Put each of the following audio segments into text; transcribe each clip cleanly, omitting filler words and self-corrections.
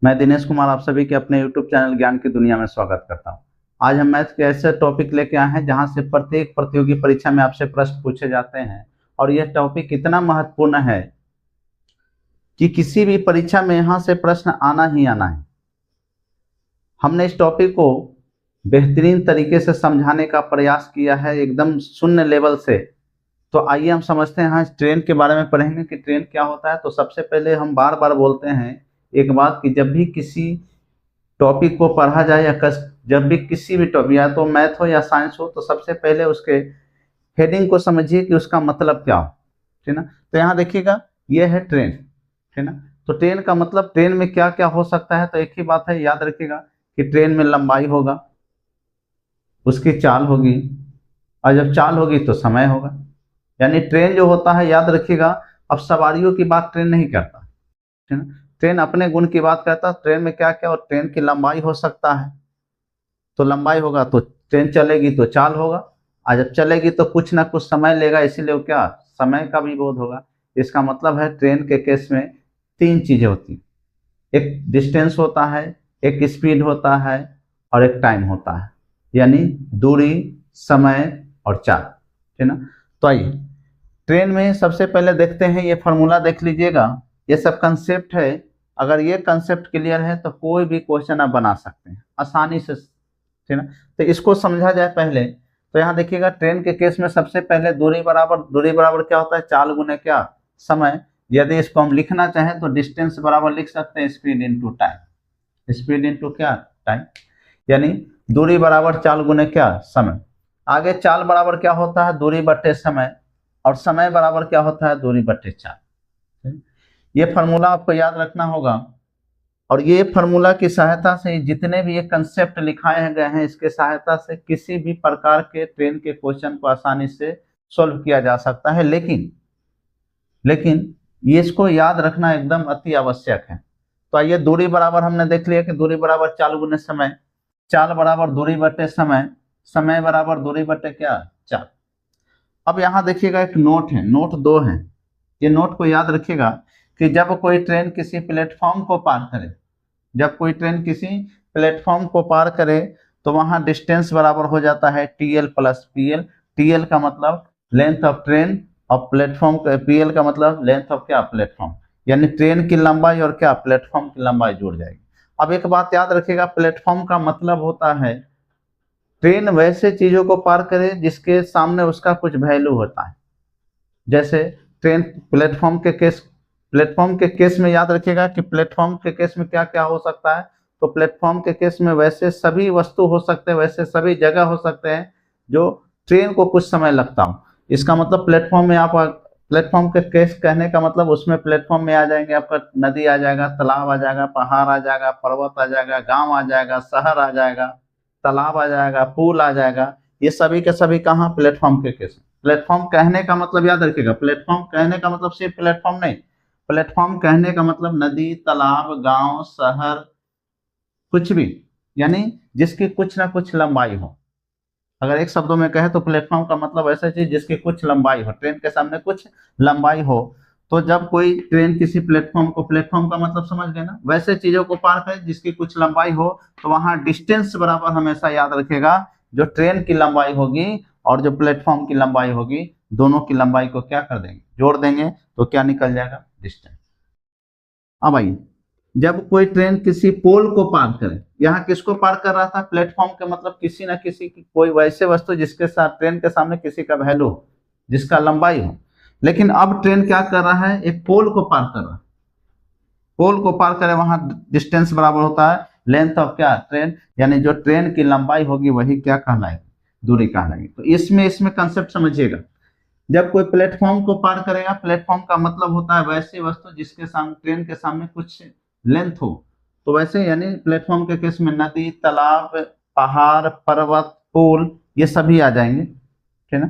मैं दिनेश कुमार आप सभी के अपने YouTube चैनल ज्ञान की दुनिया में स्वागत करता हूं। आज हम मैथ के ऐसे टॉपिक लेके आए हैं जहां से प्रत्येक प्रतियोगी परीक्षा में आपसे प्रश्न पूछे जाते हैं और यह टॉपिक इतना महत्वपूर्ण है कि किसी भी परीक्षा में यहां से प्रश्न आना ही आना है। हमने इस टॉपिक को बेहतरीन तरीके से समझाने का प्रयास किया है, एकदम शून्य लेवल से। तो आइए हम समझते हैं। ट्रेन के बारे में पढ़ेंगे कि ट्रेन क्या होता है। तो सबसे पहले हम बार बार बोलते हैं एक बात कि जब भी किसी टॉपिक को पढ़ा जाए या जब भी किसी भी टॉपिक, या तो मैथ हो या साइंस हो, तो सबसे पहले उसके हेडिंग को समझिए कि उसका मतलब क्या हो। ठीक ना। तो यहाँ देखिएगा, ये है ट्रेन। ठीक ना। तो ट्रेन का मतलब, ट्रेन में क्या क्या हो सकता है, तो एक ही बात है, याद रखिएगा कि ट्रेन में लंबाई होगा, उसकी चाल होगी, और जब चाल होगी तो समय होगा। यानी ट्रेन जो होता है, याद रखिएगा, अब सवारियों की बात ट्रेन नहीं करता। ठीक ना। ट्रेन अपने गुण की बात करता है। ट्रेन में क्या क्या, और ट्रेन की लंबाई हो सकता है, तो लंबाई होगा तो ट्रेन चलेगी तो चाल होगा, और जब चलेगी तो कुछ ना कुछ समय लेगा, इसीलिए वो क्या, समय का भी बोध होगा। इसका मतलब है ट्रेन के केस में तीन चीजें होती हैं। एक डिस्टेंस होता है, एक स्पीड होता है, और एक टाइम होता है। यानी दूरी, समय और चाल। ठीक ना। तो आइए ट्रेन में सबसे पहले देखते हैं, ये फॉर्मूला देख लीजिएगा। ये सब कंसेप्ट है। अगर ये कंसेप्ट क्लियर है तो कोई भी क्वेश्चन आप बना सकते हैं आसानी से। ठीक ना। तो इसको समझा जाए पहले। तो यहाँ देखिएगा, ट्रेन के केस में सबसे पहले दूरी बराबर क्या होता है, चाल गुने क्या, समय। यदि इसको हम लिखना चाहें तो डिस्टेंस बराबर लिख सकते हैं speed into time. Speed into क्या, टाइम। यानी दूरी बराबर चाल गुने क्या, समय। आगे चाल बराबर क्या होता है, दूरी बट्टे समय, और समय बराबर क्या होता है, दूरी बट्टे चाल। ये फार्मूला आपको याद रखना होगा, और ये फार्मूला की सहायता से जितने भी ये कंसेप्ट लिखाए गए हैं, इसके सहायता से किसी भी प्रकार के ट्रेन के क्वेश्चन को आसानी से सॉल्व किया जा सकता है। लेकिन ये इसको याद रखना एकदम अति आवश्यक है। तो आइए, दूरी बराबर हमने देख लिया कि दूरी बराबर चाल गुने समय, चाल बराबर दूरी बटे समय, समय बराबर दूरी बटे क्या, चाल। अब यहाँ देखिएगा, एक नोट है, नोट दो है। ये नोट को याद रखिएगा कि जब कोई ट्रेन किसी प्लेटफॉर्म को पार करे, जब कोई ट्रेन किसी प्लेटफॉर्म को पार करे, तो वहां डिस्टेंस बराबर हो जाता है टीएल प्लस पीएल। टीएल का मतलब लेंथ ऑफ ट्रेन, और प्लेटफॉर्म का पीएल का मतलब लेंथ ऑफ क्या, प्लेटफॉर्म। यानी ट्रेन की लंबाई और क्या, प्लेटफॉर्म की लंबाई जुड़ जाएगी। अब एक बात याद रखिएगा, प्लेटफॉर्म का मतलब होता है ट्रेन वैसे चीजों को पार करे जिसके सामने उसका कुछ वैल्यू होता है। जैसे ट्रेन प्लेटफॉर्म के केस में याद रखिएगा कि प्लेटफॉर्म के केस में क्या क्या हो सकता है। तो प्लेटफॉर्म के केस में वैसे सभी वस्तु हो सकते हैं, वैसे सभी जगह हो सकते हैं जो ट्रेन को कुछ समय लगता हो। इसका मतलब प्लेटफॉर्म में आप, प्लेटफॉर्म के केस कहने का मतलब उसमें प्लेटफॉर्म में आ जाएंगे आपका नदी आ जाएगा, तालाब आ जाएगा, पहाड़ आ जाएगा, पर्वत आ जाएगा, गांव आ जाएगा, शहर आ जाएगा, तालाब आ जाएगा, पुल आ जाएगा। ये सभी के सभी कहाँ, प्लेटफॉर्म के केस। प्लेटफॉर्म कहने का मतलब याद रखिएगा, प्लेटफॉर्म कहने का मतलब सिर्फ प्लेटफॉर्म नहीं, प्लेटफॉर्म कहने का मतलब नदी, तालाब, गांव, शहर, कुछ भी, यानी जिसकी कुछ ना कुछ लंबाई हो। अगर एक शब्दों में कहे तो प्लेटफॉर्म का मतलब ऐसा चीज जिसकी कुछ लंबाई हो, ट्रेन के सामने कुछ लंबाई हो। तो जब कोई ट्रेन किसी प्लेटफॉर्म को, प्लेटफॉर्म का मतलब समझ गए ना, वैसे चीजों को पार करे जिसकी कुछ लंबाई हो, तो वहां डिस्टेंस बराबर हमेशा याद रखेगा जो ट्रेन की लंबाई होगी और जो प्लेटफॉर्म की लंबाई होगी, दोनों की लंबाई को क्या कर देंगे, जोड़ देंगे, तो क्या निकल जाएगा, डिस्टेंस। अब आइए, जब कोई ट्रेन किसी पोल को पार करे, यहाँ किसको पार कर रहा था, प्लेटफॉर्म के मतलब किसी ना किसी की कोई वैसे वस्तु जिसके साथ ट्रेन के सामने किसी का वैल्यू हो, जिसका लंबाई हो। लेकिन अब ट्रेन क्या कर रहा है, एक पोल को पार कर रहा है। पोल को पार करे, वहां डिस्टेंस बराबर होता है लेंथ ऑफ क्या, ट्रेन। यानी जो ट्रेन की लंबाई होगी वही क्या कहलाएगी, दूरी कहलाएगी। तो इसमें इसमें कंसेप्ट समझिएगा। जब कोई प्लेटफॉर्म को पार करेगा, प्लेटफॉर्म का मतलब होता है वैसी वस्तु जिसके सामने, ट्रेन के सामने कुछ लेंथ हो। तो वैसे यानी प्लेटफॉर्म के केस में नदी, तालाब, पहाड़, पर्वत, पुल, ये सभी आ जाएंगे। ठीक है।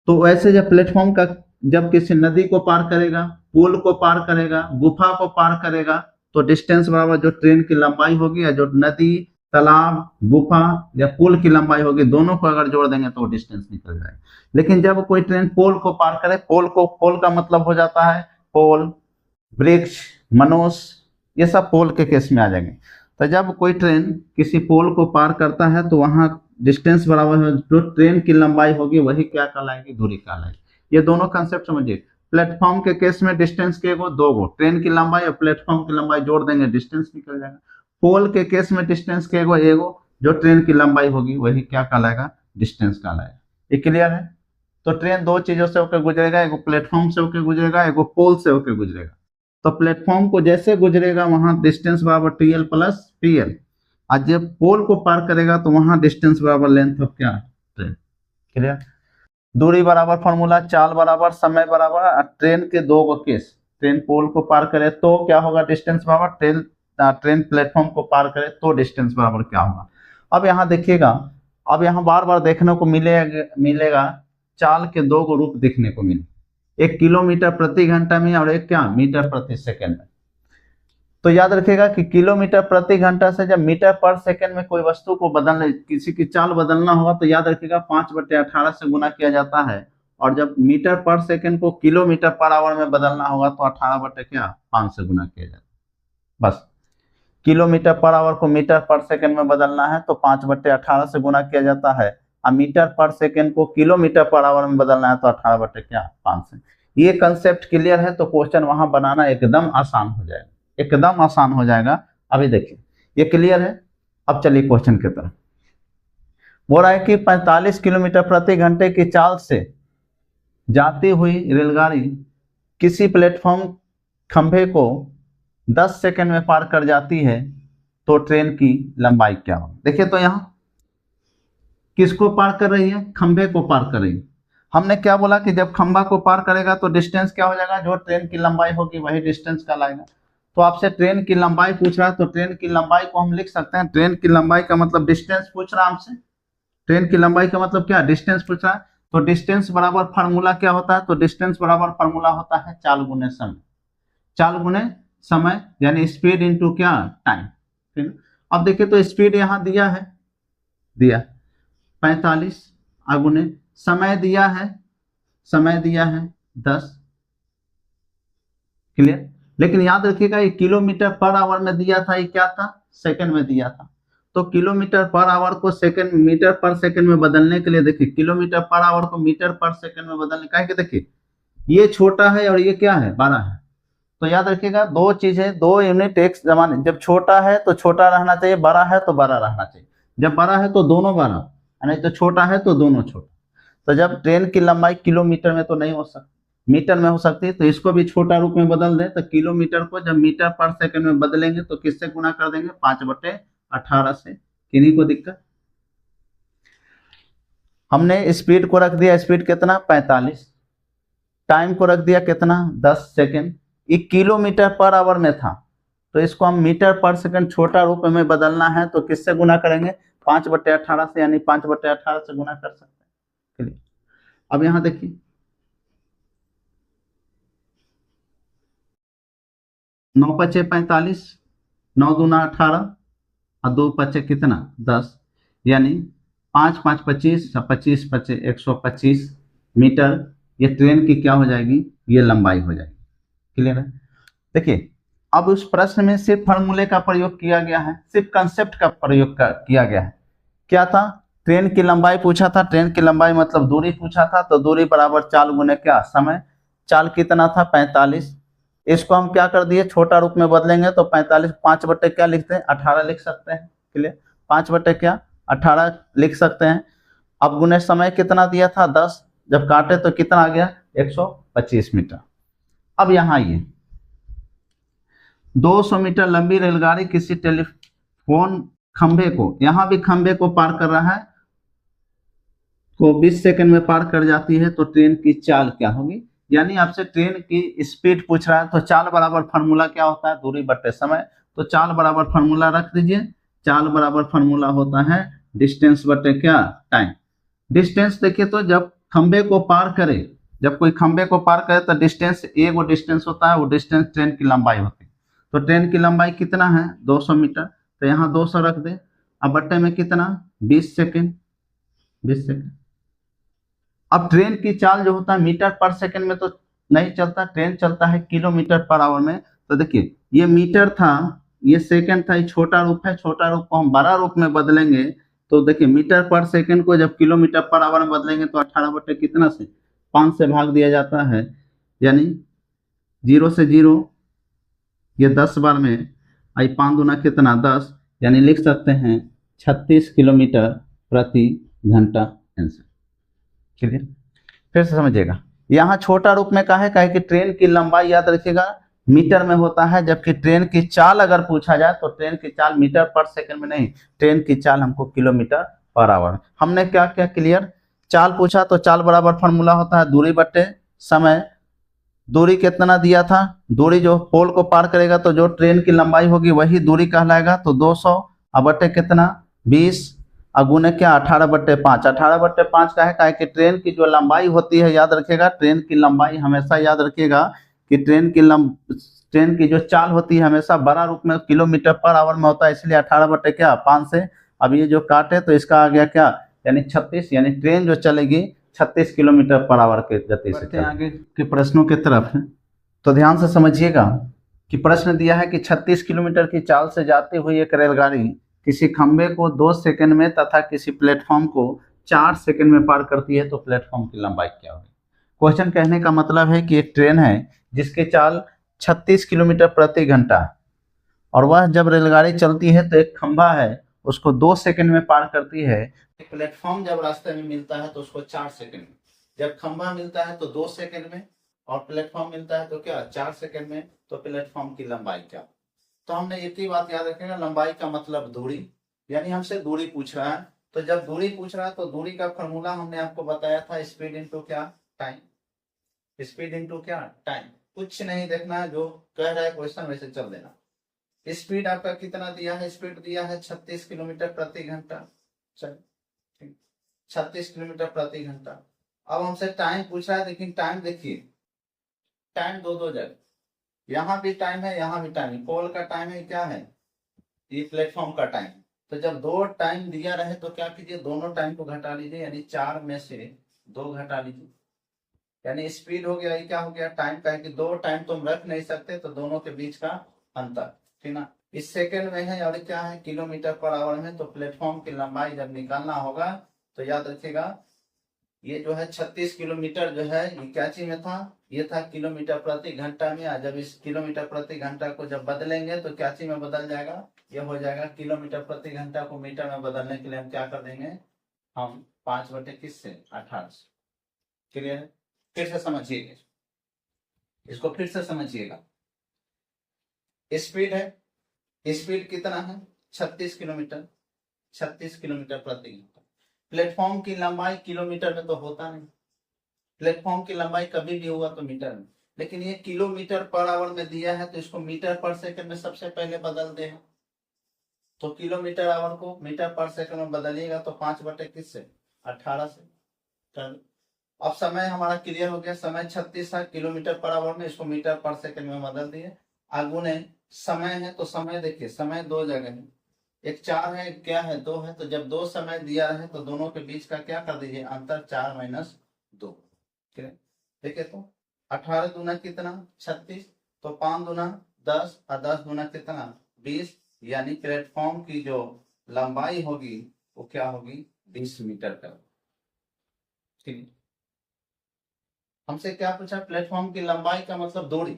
तो वैसे जब प्लेटफॉर्म का, जब किसी नदी को पार करेगा, पुल को पार करेगा, गुफा को पार करेगा, तो डिस्टेंस बराबर जो ट्रेन की लंबाई होगी, या जो नदी, तालाब, गुफा या पुल की लंबाई होगी, दोनों को अगर जोड़ देंगे तो डिस्टेंस निकल जाएगा। लेकिन जब कोई ट्रेन पोल को पार करे, पोल का मतलब हो जाता है पोल, वृक्ष, मनुष्य, ये सब पोल के केस में आ जाएंगे। तो जब कोई ट्रेन किसी पोल को पार करता है तो वहाँ डिस्टेंस बराबर है, जो ट्रेन की लंबाई होगी वही क्या कहलाएगी, दूरी कहलाएगी। ये दोनों कंसेप्ट समझिए। प्लेटफॉर्म के केस में डिस्टेंस के दो गो, ट्रेन की लंबाई और प्लेटफॉर्म की लंबाई जोड़ देंगे, डिस्टेंस निकल जाएगा। पोल के केस में डिस्टेंस के एगो, जो ट्रेन की लंबाई होगी वही क्या कहलाएगा, डिस्टेंस कहलाएगा। ये क्लियर है। तो ट्रेन दो चीजों से होकर गुजरेगा, एगो प्लेटफॉर्म से होकर गुजरेगा, एगो पोल से होकर गुजरेगा। तो प्लेटफॉर्म को जैसे गुजरेगा वहां डिस्टेंस बराबर टीएल प्लस पीएल, और जब पोल को पार करेगा तो वहां डिस्टेंस बराबर लेंथ ऑफ क्या, ट्रेन। क्लियर। दूरी बराबर फॉर्मूला, चाल बराबर समय बराबर, ट्रेन के दो गो केस, ट्रेन पोल को पार करे तो क्या होगा, डिस्टेंस बराबर, ट्रेन प्लेटफॉर्म को पार करे तो डिस्टेंस बराबर क्या होगा। अब यहाँ देखिएगा, अब यहाँ बार बार देखने को मिलेगा चाल के दो गो रूप देखने को मिले, एक किलोमीटर प्रति घंटा में और एक क्या, मीटर प्रति सेकंड में। तो याद रखिएगा कि किलोमीटर प्रति घंटा से जब मीटर पर सेकंड में कोई वस्तु को बदलने, किसी की चाल बदलना होगा तो याद रखिएगा 5/18 से गुना किया जाता है, और जब मीटर पर सेकंड को किलोमीटर पर आवर में बदलना होगा तो 18/5 से गुना किया जाता है। बस किलोमीटर पर आवर को मीटर पर सेकंड में बदलना है तो 5/18 से गुना किया जाता है, और मीटर पर सेकंड को किलोमीटर पर आवर में बदलना है तो 18/5 से। ये कंसेप्ट क्लियर है तो क्वेश्चन वहां बनाना एकदम आसान हो जाएगा, एकदम आसान हो जाएगा। अभी देखिए ये क्लियर है। अब चलिए क्वेश्चन की तरफ। बोल रहा है कि 45 किलोमीटर प्रति घंटे की चाल से जाती हुई रेलगाड़ी किसी प्लेटफॉर्म खंभे को 10 सेकंड में पार कर जाती है तो ट्रेन की लंबाई क्या होगी। देखिए तो यहाँ किसको पार कर रही है, खंभे को पार कर रही है। हमने क्या बोला कि जब खंभा को पार करेगा तो डिस्टेंस क्या हो जाएगा, जो ट्रेन की लंबाई होगी वही डिस्टेंस कहलाएगा। तो आपसे ट्रेन की लंबाई पूछ रहा है तो ट्रेन की लंबाई को हम लिख सकते हैं, ट्रेन की लंबाई का मतलब डिस्टेंस पूछ रहा है हमसे, ट्रेन की लंबाई का मतलब क्या, डिस्टेंस पूछ रहा है। तो डिस्टेंस बराबर फार्मूला क्या होता है, तो डिस्टेंस बराबर फार्मूला होता है चाल गुने समय, चाल गुने समय यानी स्पीड इनटू क्या, टाइम। अब देखिए तो स्पीड यहाँ दिया है, 45 अगुने समय दिया है, समय दिया है 10। क्लियर। लेकिन याद रखिएगा ये किलोमीटर पर आवर में दिया था, ये क्या था, सेकंड में दिया था। तो किलोमीटर पर आवर को सेकंड, मीटर पर सेकंड में बदलने के लिए देखिए, किलोमीटर पर आवर को मीटर पर सेकंड में बदलने का है कि देखिए ये छोटा है और ये क्या है, बड़ा है। तो याद रखिएगा दो चीजें, दो यूनिट एक जमाने, जब छोटा है तो छोटा रहना चाहिए, बड़ा है तो बड़ा रहना चाहिए। जब बड़ा है तो दोनों बड़ा, नहीं तो छोटा है तो दोनों छोटा। तो जब ट्रेन की लंबाई किलोमीटर में तो नहीं हो सकती, मीटर में हो सकती है, तो इसको भी छोटा रूप में बदल दें। तो किलोमीटर को जब मीटर पर सेकंड में बदलेंगे तो किससे गुना कर देंगे, 5/18 से। किन्हीं को दिक्कत, हमने स्पीड को रख दिया, स्पीड कितना 45, टाइम को रख दिया कितना 10 सेकंड। ये किलोमीटर पर आवर में था तो इसको हम मीटर पर सेकंड छोटा रूप में बदलना है तो किससे गुना करेंगे, 5/18 से, यानी 5/18 से गुना कर सकते हैं। अब यहां देखिए 9×5 45, 9×2 18 और 2×5 कितना 10, यानी 5×5 25, 25×5 125 मीटर। ये ट्रेन की क्या हो जाएगी, ये लंबाई हो जाएगी। क्लियर है। देखिए अब उस प्रश्न में सिर्फ फार्मूले का प्रयोग किया गया है, सिर्फ कंसेप्ट का प्रयोग किया गया है। क्या था, ट्रेन की लंबाई पूछा था, ट्रेन की लंबाई मतलब दूरी पूछा था, तो दूरी बराबर चाल गुने क्या, समय। चाल कितना था 45, इसको हम क्या कर दिए, छोटा रूप में बदलेंगे तो 45 5 क्या लिखते हैं, 18 लिख सकते हैं। क्लियर, 5/18 लिख सकते हैं। अब गुने समय कितना दिया था 10, जब काटे तो कितना आ गया 125 मीटर। अब यहाँ ये 200 मीटर लंबी रेलगाड़ी किसी टेलीफोन खंभे को, यहां भी खंभे को पार कर रहा है, को 20 सेकंड में पार कर जाती है तो ट्रेन की चाल क्या होगी। यानी आपसे ट्रेन की स्पीड पूछ रहा है तो चाल बराबर फार्मूला क्या होता है, दूरी बटे समय। तो चाल बराबर फार्मूला रख दीजिए, चाल बराबर फार्मूला होता है डिस्टेंस बटे क्या, टाइम। डिस्टेंस देखिए तो जब खंभे को पार करे, जब कोई खंभे को पार करे तो डिस्टेंस, एक वो डिस्टेंस होता है, वो डिस्टेंस ट्रेन की लंबाई होती है। तो ट्रेन की लंबाई कितना है 200 मीटर, तो यहाँ 200 रख दे। अब बट्टे में कितना 20 सेकंड, 20 सेकंड। अब ट्रेन की चाल जो होता है मीटर पर सेकंड में तो नहीं चलता, ट्रेन चलता है किलोमीटर पर आवर में। तो देखिए ये मीटर था, ये सेकंड था, ये छोटा रूप है, छोटा रूप को हम बड़ा रूप में बदलेंगे तो देखिए मीटर पर सेकंड को जब किलोमीटर पर आवर में बदलेंगे तो 18 बटे कितना से 5 से भाग दिया जाता है, यानी 0 से 0 ये 10 बार में आई, 5 दूना कितना 10, यानी लिख सकते हैं 36 किलोमीटर प्रति घंटा आंसर। क्लियर? फिर से समझिएगा, यहाँ छोटा रूप में कहा है कि ट्रेन की लंबाई याद रखिएगा मीटर में होता है, जबकि ट्रेन की चाल अगर पूछा जाए तो ट्रेन की चाल मीटर पर सेकंड में नहीं, ट्रेन की चाल हमको किलोमीटर पर आवर। हमने क्या क्या क्लियर, चाल पूछा तो चाल बराबर फॉर्मूला होता है दूरी बटे समय। दूरी कितना दिया था, दूरी जो पोल को पार करेगा तो जो ट्रेन की लंबाई होगी वही दूरी कहलाएगा, तो 200 अब बटे कितना 20 अगुने क्या 18 बटे 5। 18 बटे 5 का है कि ट्रेन की जो लंबाई होती है याद रखिएगा, ट्रेन की लंबाई हमेशा याद रखिएगा कि ट्रेन की जो चाल होती है हमेशा बड़ा रूप में किलोमीटर पर आवर में होता है, इसलिए 18 बटे क्या 5 से अब ये जो काटे तो इसका आ गया क्या, यानी 36, यानी ट्रेन जो चलेगी 36 किलोमीटर पर आवर के गति से चलेगी। आगे के प्रश्नों की तरफ तो ध्यान से समझिएगा कि प्रश्न दिया है कि 36 किलोमीटर की चाल से जाती हुई एक रेलगाड़ी किसी खंबे को 2 सेकंड में तथा किसी प्लेटफॉर्म को 4 सेकंड में पार करती है, तो प्लेटफॉर्म की लंबाई क्या होगी। क्वेश्चन कहने का मतलब है कि एक ट्रेन है जिसकी चाल 36 किलोमीटर प्रति घंटा है और वह जब रेलगाड़ी चलती है तो एक खंभा है उसको 2 सेकंड में पार करती है। प्लेटफॉर्म जब रास्ते में मिलता है तो उसको 4 सेकंड में, जब खंभा मिलता है तो 2 सेकंड में और प्लेटफॉर्म मिलता है तो क्या 4 सेकंड में, तो प्लेटफॉर्म की लंबाई क्या। तो हमने एक ही बात याद रखेगा, लंबाई का मतलब दूरी, यानी हमसे दूरी पूछ रहा है, तो जब दूरी पूछ रहा है तो दूरी का फॉर्मूला हमने आपको बताया था स्पीड इंटू क्या टाइम, स्पीड इंटू क्या टाइम। कुछ नहीं देखना है, जो कह रहा है क्वेश्चन वैसे चल देना। स्पीड आपका कितना दिया है, स्पीड दिया है 36 किलोमीटर प्रति घंटा, चलिए 36 किलोमीटर प्रति घंटा। अब हमसे टाइम पूछ रहा है, लेकिन टाइम देखिए, टाइम दो जगह, यहाँ भी टाइम है यहाँ भी टाइम है, पोल का टाइम है क्या है ये प्लेटफॉर्म का टाइम। तो जब दो टाइम दिया रहे तो क्या कीजिए दोनों टाइम को घटा लीजिए, यानी 4 में से 2 घटा लीजिए, यानी स्पीड हो गया, ये क्या हो गया टाइम का है कि 2 टाइम तुम रख नहीं सकते तो दोनों के बीच का अंतर, ठीक ना। इस सेकंड में है और क्या है किलोमीटर पर आवर में, तो प्लेटफॉर्म की लंबाई जब निकालना होगा तो याद रखिएगा ये जो है 36 किलोमीटर जो है ये क्या चीज में था, ये था किलोमीटर प्रति घंटा में। जब इस किलोमीटर प्रति घंटा को जब बदलेंगे तो क्या चीज में बदल जाएगा, ये हो जाएगा किलोमीटर प्रति घंटा को मीटर में बदलने के लिए हम क्या कर देंगे, हम 5 बटे किससे 18 से। क्लियर है? फिर से समझिएगा इसको, फिर से समझिएगा। स्पीड है, स्पीड कितना है 36 किलोमीटर, 36 किलोमीटर प्रति घंटा। प्लेटफॉर्म की लंबाई किलोमीटर में तो होता नहीं, प्लेटफॉर्म की लंबाई कभी भी हुआ तो मीटर में, लेकिन ये किलोमीटर पर आवर में दिया है तो इसको मीटर पर सेकंड में सबसे पहले बदल दे। तो किलोमीटर आवर को मीटर पर सेकंड में बदलिएगा तो 5 बटे किससे 18 से। अब समय हमारा क्लियर हो गया, समय 36 था किलोमीटर पर आवर में, इसको मीटर पर सेकंड में बदल दिए। आगुने समय है तो समय देखिए समय 2 जगह है, एक 4 है एक क्या है 2 है, तो जब 2 समय दिया है तो दोनों के बीच का क्या कर दीजिए अंतर 4 माइनस 2। देखिए तो 18 दूना कितना 36, तो 5 दूना 10 और 10 दूना कितना 20, यानी प्लेटफॉर्म की जो लंबाई होगी वो क्या होगी 20 मीटर का। ठीक, हमसे क्या पूछा प्लेटफॉर्म की लंबाई का मतलब दूरी,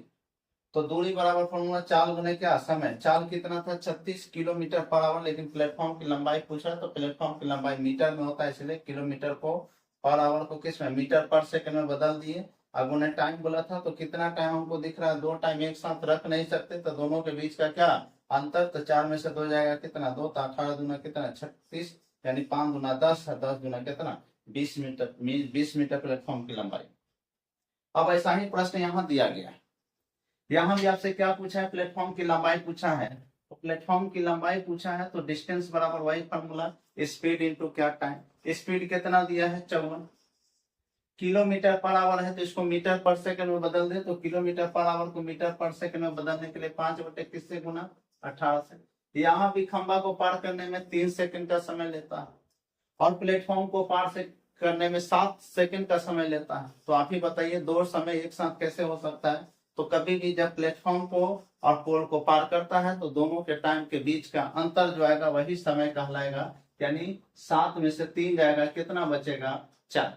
तो दूरी बराबर फॉर्मूला चाल गुने क्या समय। चाल कितना था 36 किलोमीटर पर आवर, लेकिन प्लेटफॉर्म की लंबाई पूछा तो प्लेटफॉर्म की लंबाई मीटर में होता है, इसलिए किलोमीटर को पर आवर को किस में मीटर पर सेकंड में बदल दिए। अब उन्हें टाइम बोला था तो कितना टाइम हमको दिख रहा है, 2 टाइम एक साथ रख नहीं सकते तो दोनों के बीच का क्या अंतर, तो 4 में से 2 जाएगा कितना 2, तो 18 दूना कितना 36, यानी 5 दूना 10 और 10 दूना कितना 20 मीटर, 20 मीटर प्लेटफॉर्म की लंबाई। अब ऐसा ही प्रश्न यहाँ दिया गया है, यहाँ भी आपसे क्या पूछा है प्लेटफॉर्म की लंबाई पूछा है, तो प्लेटफॉर्म की लंबाई पूछा है तो डिस्टेंस बराबर वही फॉर्मूला स्पीड इंटू क्या टाइम। स्पीड कितना दिया है 54 किलोमीटर पर आवर है, तो इसको मीटर पर सेकंड में बदल दे, तो किलोमीटर पर आवर को मीटर पर सेकंड में बदलने के लिए 5 बटे किससे गुना 18 से। यहाँ भी खंबा को पार करने में 3 सेकंड का समय लेता है और प्लेटफॉर्म को पार से करने में 7 सेकंड का समय लेता है, तो आप ही बताइए दो समय एक साथ कैसे हो सकता है। तो कभी भी जब प्लेटफॉर्म को और पोल को पार करता है तो दोनों के टाइम के बीच का अंतर जो आएगा वही समय कहलाएगा। यानी 7 में से 3 जाएगा, कितना बचेगा? 4।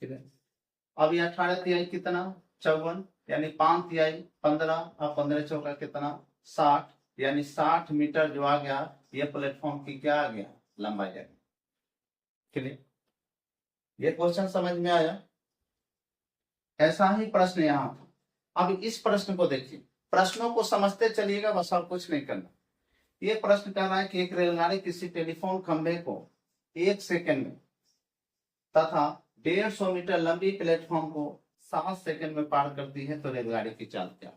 ठीक है। अब ये 18 तिहाई कितना? 54, यानी 5 तिहाई 15 और 15 चौका कितना? 60, यानी 60 मीटर जो आ गया ये प्लेटफॉर्म की क्या आ गया? लंबाई आ गया। क्लियर? ये क्वेश्चन समझ में आया? ऐसा ही प्रश्न यहाँ था। अब इस प्रश्न को देखिए, प्रश्नों को समझते चलिएगा, बस और कुछ नहीं करना। ये प्रश्न कह रहा है कि एक रेलगाड़ी किसी टेलीफोन खंभे को 1 सेकंड में तथा 150 मीटर लंबी प्लेटफॉर्म को 7 सेकंड में पार करती है, तो रेलगाड़ी की चाल क्या?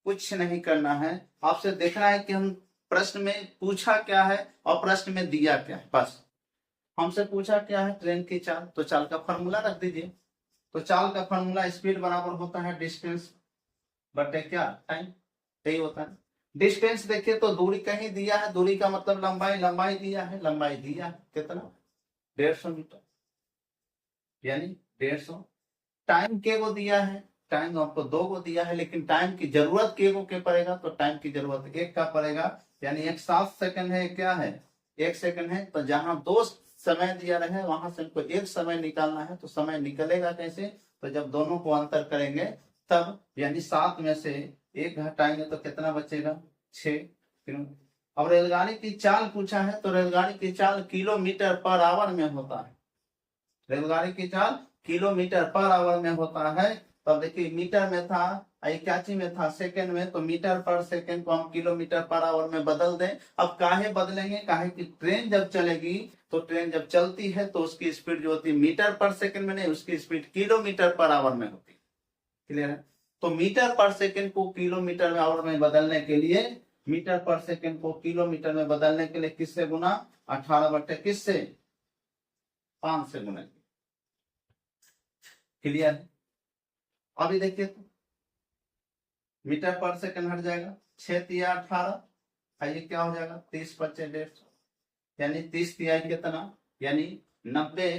कुछ नहीं करना है, आपसे देखना है कि हम प्रश्न में पूछा क्या है और प्रश्न में दिया क्या है। बस हमसे पूछा क्या है? ट्रेन की चाल, तो चाल का फॉर्मूला रख दीजिए। तो चाल का फॉर्मूला स्पीड बराबर होता है डिस्टेंस बटे क्या? टाइम। यही होता है। डिस्टेंस देखिए तो दूरी कहीं दिया है, दूरी का मतलब लंबाई, लंबाई दिया है, लंबाई दिया है कितना? 150 मीटर, यानी 150। टाइम के को दिया है, टाइम आपको 2 को दिया है, लेकिन टाइम की जरूरत के को क्या पड़ेगा? तो टाइम की जरूरत 1 का पड़ेगा, यानी एक 7 सेकंड है, क्या है? 1 सेकंड है। तो जहां 2 समय दिया रहे वहां से हमको 1 समय निकालना है, तो समय निकलेगा कैसे? तो जब दोनों को अंतर करेंगे तब, यानी 7 में से 1 घटाएंगे तो कितना बचेगा? 6। अब रेलगाड़ी की चाल पूछा है, तो रेलगाड़ी की चाल किलोमीटर पर आवर में होता है। रेलगाड़ी की चाल किलोमीटर पर आवर में होता है। तब देखिए मीटर में था, इक्याची में था, सेकंड में, तो मीटर पर सेकंड को हम किलोमीटर पर आवर में बदल दें। अब काहे बदलेंगे? काहे कि ट्रेन जब चलेगी, तो ट्रेन जब चलती है तो उसकी स्पीड जो होती है मीटर पर सेकंड में नहीं, उसकी स्पीड किलोमीटर पर आवर में होती है। क्लियर है? तो मीटर पर सेकंड को किलोमीटर में आवर में बदलने के लिए, मीटर पर सेकंड को किलोमीटर में बदलने के लिए किससे गुना? 18 बटे किससे? 5 से गुना। क्लियर है? अभी देखिए तो मीटर पर सेकंड हट जाएगा, 6 तिया 18, ये क्या हो जाएगा? 30 बचे 150, यानी 30 तिहाई कितना? यानी 90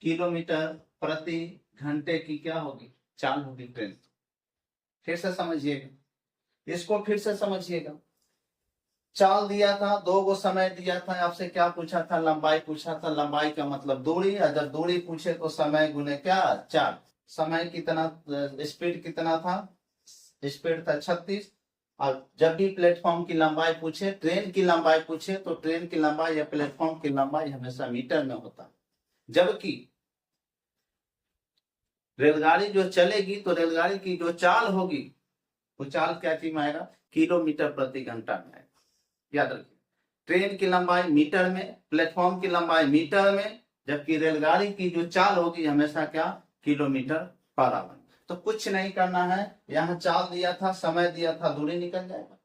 किलोमीटर प्रति घंटे की क्या होगी? चाल होगी ट्रेन। फिर से समझिएगा, इसको फिर से समझिएगा। चाल दिया था, 2 को समय दिया था, आपसे क्या पूछा था? लंबाई पूछा था। लंबाई का मतलब दूरी, और जब दूरी पूछे तो समय गुने क्या? 4। समय कितना, स्पीड कितना था? स्पीड था 36। और जब भी प्लेटफॉर्म की लंबाई पूछे, ट्रेन की लंबाई पूछे, तो ट्रेन की लंबाई या प्लेटफॉर्म की लंबाई हमेशा मीटर में होता है। जबकि रेलगाड़ी जो चलेगी तो रेलगाड़ी की जो चाल होगी वो चाल क्या चीज में आएगा? किलोमीटर प्रति घंटा में आएगा। याद रखिए, ट्रेन की लंबाई मीटर में, प्लेटफॉर्म की लंबाई मीटर में, जबकि रेलगाड़ी की जो चाल होगी हमेशा क्या? Kilometre per hour. तो कुछ नहीं करना है, यहाँ चाल दिया था, समय दिया था, दूरी निकल जाएगा।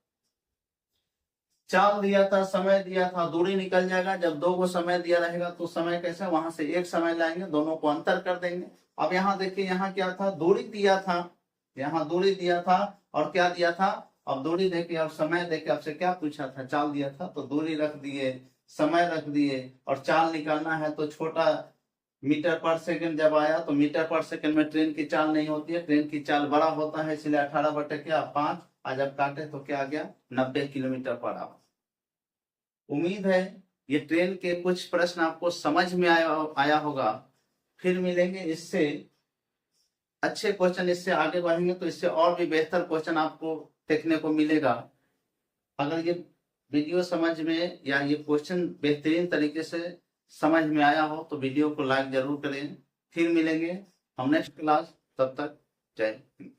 चाल दिया था, समय दिया था, दूरी निकल जाएगा। जब 2 को समय दिया रहेगा तो समय कैसे? वहां से 1 समय लाएंगे, दोनों को अंतर कर देंगे। अब यहाँ देखिए, यहाँ क्या था? दूरी दिया था, यहाँ दूरी दिया था और क्या दिया था? अब दूरी देखिए, अब समय देखिए, आपसे क्या पूछा था? चाल दिया था, तो दूरी रख दिए, समय रख दिए, और चाल निकालना है तो छोटा मीटर पर सेकंड जब आया तो मीटर पर सेकंड में ट्रेन की चाल नहीं होती है, ट्रेन की चाल बड़ा होता है, इसलिए 18 बटे क्या? 5। आज जब काटे तो क्या आ गया? 90 किलोमीटर पर आवर। उम्मीद है ये ट्रेन के कुछ प्रश्न आपको समझ में आया होगा। फिर मिलेंगे इससे अच्छे क्वेश्चन, इससे आगे बढ़ेंगे तो इससे और भी बेहतर क्वेश्चन आपको देखने को मिलेगा। अगर ये वीडियो समझ में या ये क्वेश्चन बेहतरीन तरीके से समझ में आया हो तो वीडियो को लाइक जरूर करें। फिर मिलेंगे हम नेक्स्ट क्लास, तब तक जय हिंद।